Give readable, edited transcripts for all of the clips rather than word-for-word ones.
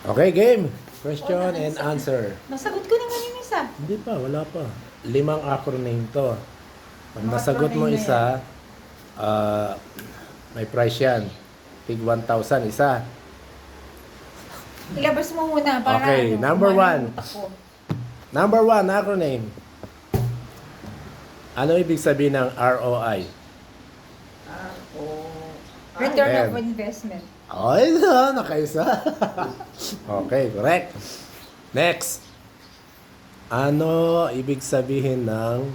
Okay, game. Question and answer. Nasagot ko na nga yung isa. Hindi pa, wala pa. 5 acronym to. Pag Mga nasagot mo acronym na isa, may price yan. Tig 1,000 isa. Ilabas mo muna para Okay, number kumana 1. yung utak ko. Number 1 acronym. Ano ibig sabihin ng ROI? Return Ayan. of investment. Ay, nakaisa. Okay, correct. Next. Ano ibig sabihin ng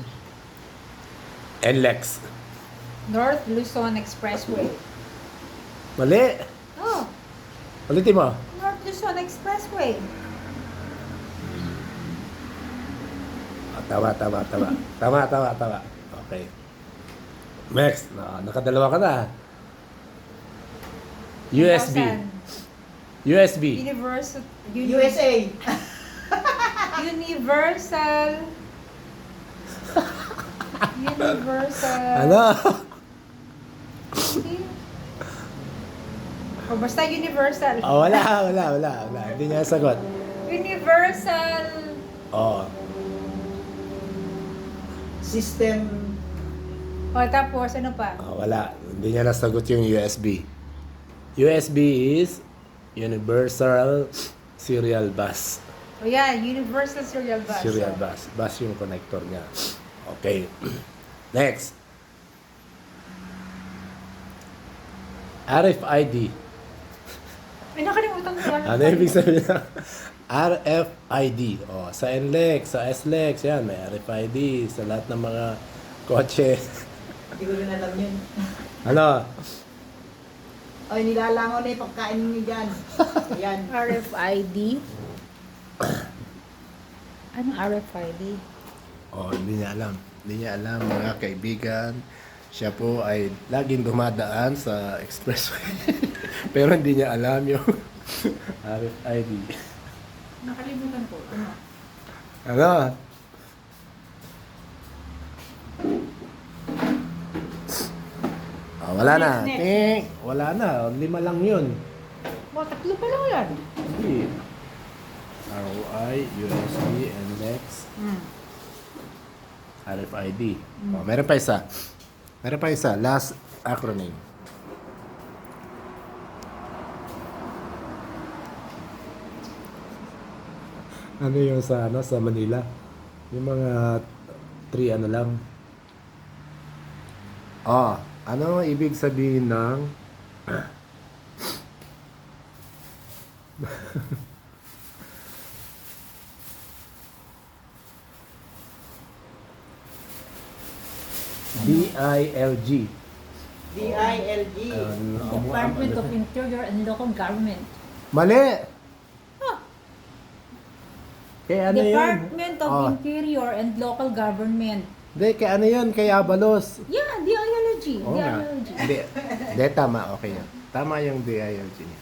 NLEX? North Luzon Expressway. Mali. Oh, Ulitin mo. North Luzon Expressway. Tama. Tama. Okay. Next. Nakadalawa ka na. USB. 1,000. USB. Universal. USA. Universal. Universal. Ano? O basta universal. Oh, wala. Hindi niya sagot. Universal. Oh. System. O tapos ano pa? Oh, wala. Hindi niya nasagot yung USB. USB is Universal Serial Bus. O yan, Universal Serial Bus. Serial bus. Bus yung connector niya. Okay. Next. RFID. Ay, nakalimutan ko. Ano ibig sabihin ng RFID? Oh, sa NLEX, sa SLEX, yan, may RFID sa lahat ng mga kotse. Hindi ko rin alam yun. Ano? Ay, nilalangaw na yung pagkain niyo dyan. Ayan. RFID? Anong RFID? Oh, hindi niya alam. Hindi niya alam, mga kaibigan. Siya po ay laging dumadaan sa expressway. Pero hindi niya alam yung RFID. Nakalimutan ko. Ano? Ano? Oh, wala na. Next. Ting! Wala na. 5 lang yun. Mo, tatlo pa lang yan. Hindi. ROI, USB, NLEX, RFID. Oh, meron pa isa. Meron pa isa. Last acronym. Ano yung sa Manila? Yung mga 3 ano lang. Oh, ano ibig sabihin ng DILG? DILG. Department of Interior and Local Government. Mali! Kaya ano yun? Department of Oh, Interior and Local Government. hindi, kaya ano yun? Kaya Abalos. Yeah, DILG. Oo nga. DILG. Hindi, tama. Okay yan. Tama yung DILG niya.